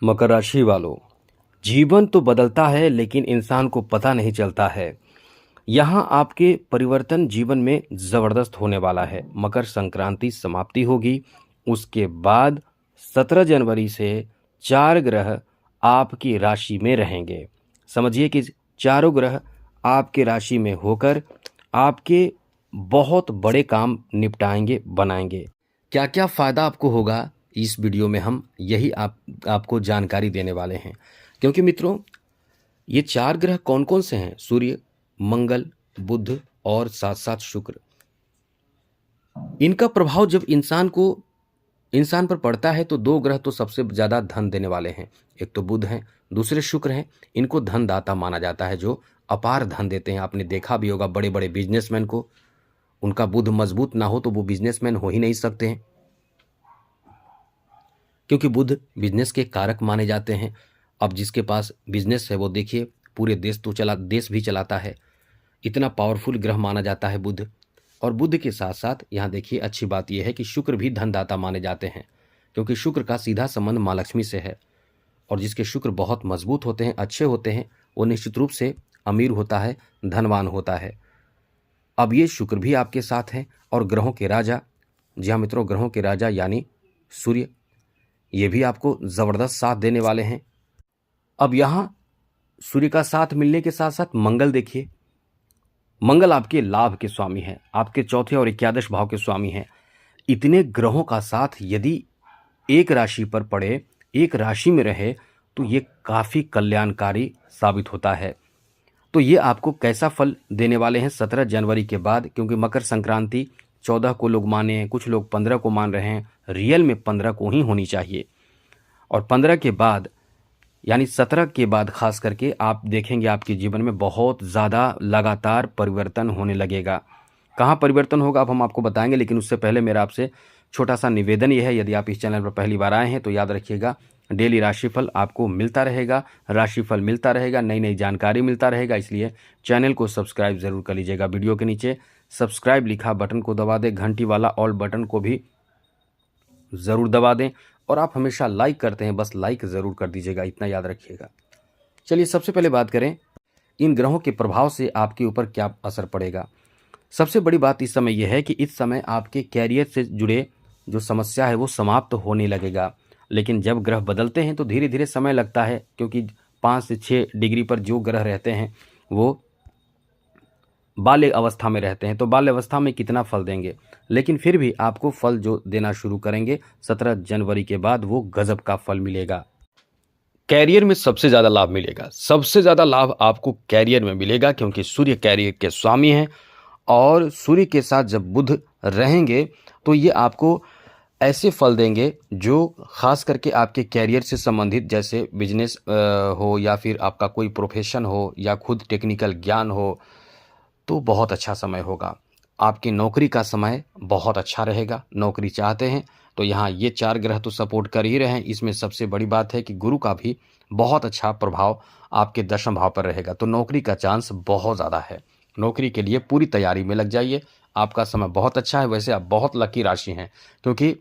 मकर राशि वालों, जीवन तो बदलता है लेकिन इंसान को पता नहीं चलता है। यहाँ आपके परिवर्तन जीवन में ज़बरदस्त होने वाला है। मकर संक्रांति समाप्ति होगी, उसके बाद 17 जनवरी से 4 ग्रह आपकी राशि में रहेंगे। समझिए कि चारों ग्रह आपके राशि में होकर आपके बहुत बड़े काम निपटाएंगे, बनाएंगे। क्या क्या फ़ायदा आपको होगा, इस वीडियो में हम यही आपको जानकारी देने वाले हैं। क्योंकि मित्रों, ये 4 ग्रह कौन-कौन से हैं? सूर्य, मंगल, बुध और साथ-साथ शुक्र। इनका प्रभाव जब इंसान पर पड़ता है तो 2 ग्रह तो सबसे ज़्यादा धन देने वाले हैं। एक तो बुध हैं, दूसरे शुक्र हैं। इनको धनदाता माना जाता है, जो अपार धन देते हैं। आपने देखा भी होगा बड़े-बड़े बिजनेसमैन को, उनका बुध मजबूत ना हो तो वो बिजनेसमैन हो ही नहीं सकते हैं। क्योंकि बुध बिजनेस के कारक माने जाते हैं। अब जिसके पास बिजनेस है वो देखिए पूरे देश भी चलाता है। इतना पावरफुल ग्रह माना जाता है बुध। और बुध के साथ साथ यहाँ देखिए अच्छी बात यह है कि शुक्र भी धनदाता माने जाते हैं, क्योंकि शुक्र का सीधा संबंध माँ लक्ष्मी से है। और जिसके शुक्र बहुत मजबूत होते हैं, अच्छे होते हैं, वो निश्चित रूप से अमीर होता है, धनवान होता है। अब ये शुक्र भी आपके साथ हैं और ग्रहों के राजा, जी हाँ मित्रों, ग्रहों के राजा यानी सूर्य, ये भी आपको ज़बरदस्त साथ देने वाले हैं। अब यहाँ सूर्य का साथ मिलने के साथ साथ मंगल देखिए, मंगल आपके लाभ के स्वामी हैं, आपके चौथे और एकादश भाव के स्वामी हैं। इतने ग्रहों का साथ यदि एक राशि पर पड़े, एक राशि में रहे, तो ये काफ़ी कल्याणकारी साबित होता है। तो ये आपको कैसा फल देने वाले हैं 17 जनवरी के बाद? क्योंकि मकर संक्रांति 14 को लोग माने हैं, कुछ लोग 15 को मान रहे हैं, रियल में 15 को ही होनी चाहिए। और 15 के बाद यानी 17 के बाद खास करके आप देखेंगे आपके जीवन में बहुत ज़्यादा लगातार परिवर्तन होने लगेगा। कहाँ परिवर्तन होगा अब हम आपको बताएंगे, लेकिन उससे पहले मेरा आपसे छोटा सा निवेदन यह है, यदि आप इस चैनल पर पहली बार आए हैं तो याद रखिएगा, डेली राशिफल आपको मिलता रहेगा, राशिफल मिलता रहेगा, नई नई जानकारी मिलता रहेगा। इसलिए चैनल को सब्सक्राइब ज़रूर कर लीजिएगा। वीडियो के नीचे सब्सक्राइब लिखा बटन को दबा दें, घंटी वाला ऑल बटन को भी ज़रूर दबा दें। और आप हमेशा लाइक करते हैं, बस लाइक ज़रूर कर दीजिएगा, इतना याद रखिएगा। चलिए सबसे पहले बात करें इन ग्रहों के प्रभाव से आपके ऊपर क्या असर पड़ेगा। सबसे बड़ी बात इस समय यह है कि इस समय आपके कैरियर से जुड़े जो समस्या है वो समाप्त होने लगेगा। लेकिन जब ग्रह बदलते हैं तो धीरे धीरे समय लगता है, क्योंकि 5 से 6 डिग्री पर जो ग्रह रहते हैं वो बाल्य अवस्था में रहते हैं, तो बाल्य अवस्था में कितना फल देंगे, लेकिन फिर भी आपको फल जो देना शुरू करेंगे 17 जनवरी के बाद, वो गजब का फल मिलेगा। कैरियर में सबसे ज़्यादा लाभ मिलेगा, सबसे ज़्यादा लाभ आपको कैरियर में मिलेगा, क्योंकि सूर्य कैरियर के स्वामी हैं। और सूर्य के साथ जब बुध रहेंगे तो ये आपको ऐसे फल देंगे जो खास करके आपके कैरियर से संबंधित, जैसे बिजनेस हो या फिर आपका कोई प्रोफेशन हो या खुद टेक्निकल ज्ञान हो, तो बहुत अच्छा समय होगा। आपकी नौकरी का समय बहुत अच्छा रहेगा। नौकरी चाहते हैं तो यहाँ ये 4 ग्रह तो सपोर्ट कर ही रहे हैं। इसमें सबसे बड़ी बात है कि गुरु का भी बहुत अच्छा प्रभाव आपके 10वें भाव पर रहेगा, तो नौकरी का चांस बहुत ज़्यादा है। नौकरी के लिए पूरी तैयारी में लग जाइए, आपका समय बहुत अच्छा है। वैसे आप बहुत लकी राशि हैं, क्योंकि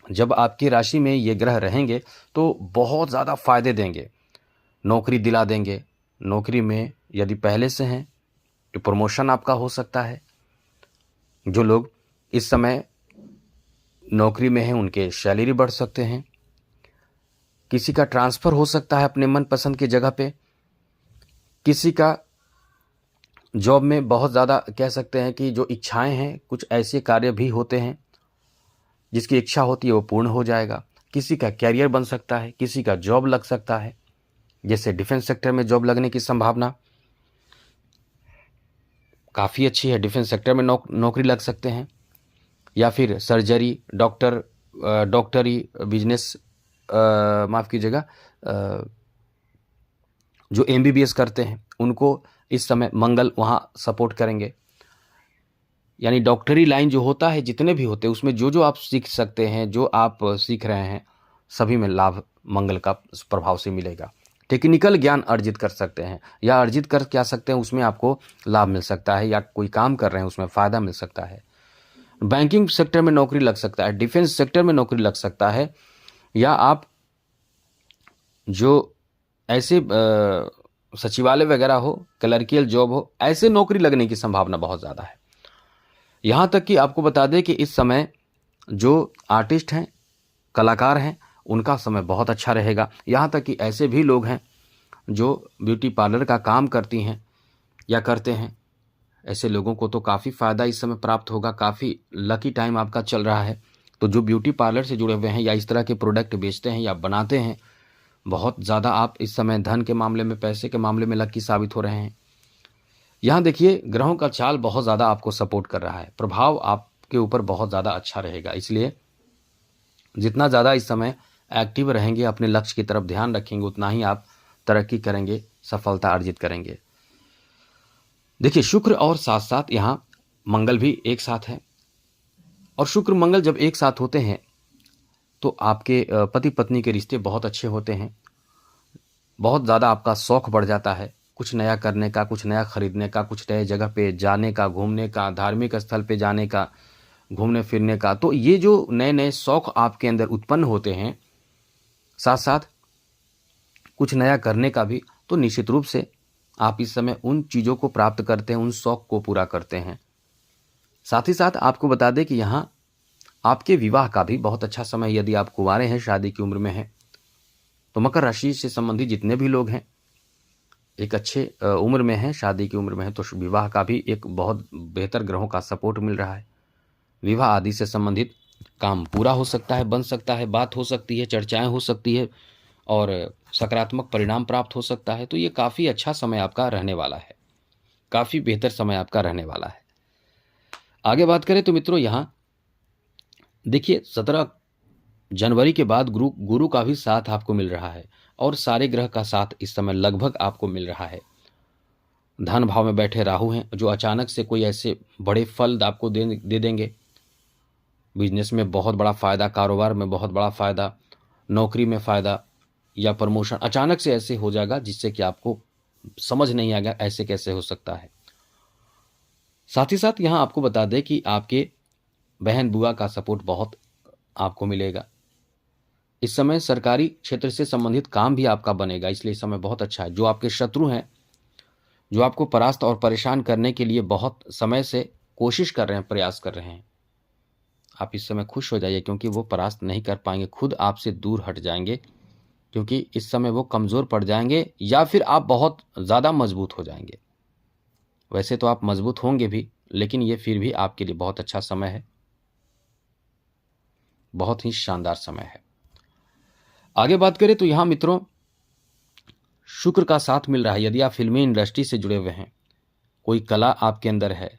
जब आपकी राशि में ये ग्रह रहेंगे तो बहुत ज़्यादा फायदे देंगे, नौकरी दिला देंगे। नौकरी में यदि पहले से हैं तो प्रमोशन आपका हो सकता है। जो लोग इस समय नौकरी में हैं उनके सैलरी बढ़ सकते हैं। किसी का ट्रांसफ़र हो सकता है अपने मनपसंद की जगह पे। किसी का जॉब में बहुत ज़्यादा कह सकते हैं कि जो इच्छाएं हैं, कुछ ऐसे कार्य भी होते हैं जिसकी इच्छा होती है वो पूर्ण हो जाएगा। किसी का कैरियर बन सकता है, किसी का जॉब लग सकता है, जैसे डिफेंस सेक्टर में जॉब लगने की संभावना काफ़ी अच्छी है। डिफेंस सेक्टर में नौकरी लग सकते हैं, या फिर सर्जरी, डॉक्टरी, बिजनेस, माफ़ कीजिएगा, जो MBBS करते हैं उनको इस समय मंगल वहाँ सपोर्ट करेंगे। यानी डॉक्टरी लाइन जो होता है, जितने भी होते हैं उसमें जो जो आप सीख सकते हैं, जो आप सीख रहे हैं, सभी में लाभ मंगल का प्रभाव से मिलेगा। टेक्निकल ज्ञान अर्जित कर सकते हैं या अर्जित कर क्या सकते हैं, उसमें आपको लाभ मिल सकता है, या कोई काम कर रहे हैं उसमें फ़ायदा मिल सकता है। बैंकिंग सेक्टर में नौकरी लग सकता है, डिफेंस सेक्टर में नौकरी लग सकता है, या आप जो ऐसे सचिवालय वगैरह हो, क्लर्कियल जॉब हो, ऐसे नौकरी लगने की संभावना बहुत ज़्यादा है। यहाँ तक कि आपको बता दें कि इस समय जो आर्टिस्ट हैं, कलाकार हैं, उनका समय बहुत अच्छा रहेगा। यहाँ तक कि ऐसे भी लोग हैं जो ब्यूटी पार्लर का काम करती हैं या करते हैं, ऐसे लोगों को तो काफ़ी फ़ायदा इस समय प्राप्त होगा, काफ़ी लकी टाइम आपका चल रहा है। तो जो ब्यूटी पार्लर से जुड़े हुए हैं या इस तरह के प्रोडक्ट बेचते हैं या बनाते हैं, बहुत ज़्यादा आप इस समय धन के मामले में, पैसे के मामले में लकी साबित हो रहे हैं। यहाँ देखिए ग्रहों का चाल बहुत ज़्यादा आपको सपोर्ट कर रहा है, प्रभाव आपके ऊपर बहुत ज़्यादा अच्छा रहेगा। इसलिए जितना ज़्यादा इस समय एक्टिव रहेंगे, अपने लक्ष्य की तरफ ध्यान रखेंगे, उतना ही आप तरक्की करेंगे, सफलता अर्जित करेंगे। देखिए शुक्र और साथ साथ यहाँ मंगल भी एक साथ है, और शुक्र मंगल जब एक साथ होते हैं तो आपके पति पत्नी के रिश्ते बहुत अच्छे होते हैं। बहुत ज़्यादा आपका शौक बढ़ जाता है कुछ नया करने का, कुछ नया खरीदने का, कुछ नए जगह पे जाने का, घूमने का, धार्मिक स्थल पे जाने का, घूमने फिरने का। तो ये जो नए नए शौक आपके अंदर उत्पन्न होते हैं, साथ साथ कुछ नया करने का भी, तो निश्चित रूप से आप इस समय उन चीज़ों को प्राप्त करते हैं, उन शौक को पूरा करते हैं। साथ ही साथ आपको बता दें कि यहाँ आपके विवाह का भी बहुत अच्छा समय है। यदि आप कुंवारे हैं, शादी की उम्र में हैं, तो मकर राशि से संबंधित जितने भी लोग हैं, एक अच्छे उम्र में हैं, शादी की उम्र में हैं, तो विवाह का भी एक बहुत बेहतर ग्रहों का सपोर्ट मिल रहा है। विवाह आदि से संबंधित काम पूरा हो सकता है, बन सकता है, बात हो सकती है, चर्चाएं हो सकती है और सकारात्मक परिणाम प्राप्त हो सकता है। तो ये काफ़ी अच्छा समय आपका रहने वाला है, काफ़ी बेहतर समय आपका रहने वाला है। आगे बात करें तो मित्रों यहाँ देखिए 17 जनवरी के बाद गुरु का भी साथ आपको मिल रहा है और सारे ग्रह का साथ इस समय लगभग आपको मिल रहा है। धन भाव में बैठे राहु हैं जो अचानक से कोई ऐसे बड़े फल आपको दे देंगे। बिजनेस में बहुत बड़ा फ़ायदा, कारोबार में बहुत बड़ा फ़ायदा, नौकरी में फ़ायदा या प्रमोशन अचानक से ऐसे हो जाएगा जिससे कि आपको समझ नहीं आएगा ऐसे कैसे हो सकता है। साथ ही साथ यहाँ आपको बता दें कि आपके बहन बुआ का सपोर्ट बहुत आपको मिलेगा। इस समय सरकारी क्षेत्र से संबंधित काम भी आपका बनेगा, इसलिए इस समय बहुत अच्छा है। जो आपके शत्रु हैं, जो आपको परास्त और परेशान करने के लिए बहुत समय से कोशिश कर रहे हैं, प्रयास कर रहे हैं, आप इस समय खुश हो जाइए क्योंकि वो परास्त नहीं कर पाएंगे, खुद आपसे दूर हट जाएंगे, क्योंकि इस समय वो कमज़ोर पड़ जाएंगे या फिर आप बहुत ज़्यादा मजबूत हो जाएंगे। वैसे तो आप मजबूत होंगे भी, लेकिन ये फिर भी आपके लिए बहुत अच्छा समय है, बहुत ही शानदार समय है। आगे बात करें तो यहाँ मित्रों शुक्र का साथ मिल रहा है। यदि आप फिल्मी इंडस्ट्री से जुड़े हुए हैं, कोई कला आपके अंदर है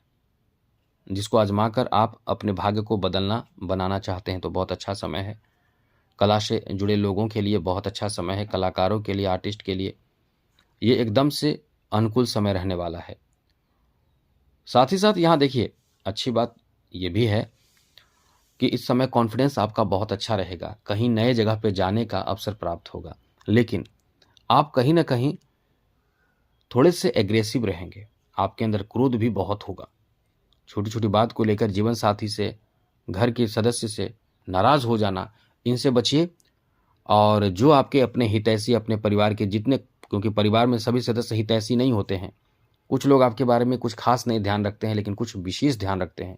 जिसको आजमाकर आप अपने भाग्य को बनाना चाहते हैं, तो बहुत अच्छा समय है। कला से जुड़े लोगों के लिए बहुत अच्छा समय है, कलाकारों के लिए, आर्टिस्ट के लिए ये एकदम से अनुकूल समय रहने वाला है। साथ ही साथ यहाँ देखिए अच्छी बात ये भी है कि इस समय कॉन्फिडेंस आपका बहुत अच्छा रहेगा, कहीं नए जगह पे जाने का अवसर प्राप्त होगा, लेकिन आप कहीं ना कहीं थोड़े से एग्रेसिव रहेंगे, आपके अंदर क्रोध भी बहुत होगा। छोटी छोटी बात को लेकर जीवन साथी से, घर के सदस्य से नाराज हो जाना, इनसे बचिए। और जो आपके अपने हितैषी, अपने परिवार के जितने, क्योंकि परिवार में सभी सदस्य हितैषी नहीं होते हैं, कुछ लोग आपके बारे में कुछ खास नहीं ध्यान रखते हैं, लेकिन कुछ विशेष ध्यान रखते हैं,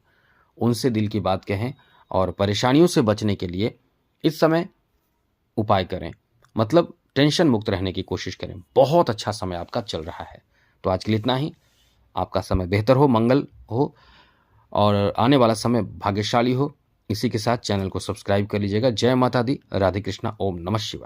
उनसे दिल की बात कहें और परेशानियों से बचने के लिए इस समय उपाय करें, मतलब टेंशन मुक्त रहने की कोशिश करें। बहुत अच्छा समय आपका चल रहा है। तो आज के लिए इतना ही। आपका समय बेहतर हो, मंगल हो और आने वाला समय भाग्यशाली हो। इसी के साथ चैनल को सब्सक्राइब कर लीजिएगा। जय माता दी, राधे कृष्णा, ओम नमः शिवाय।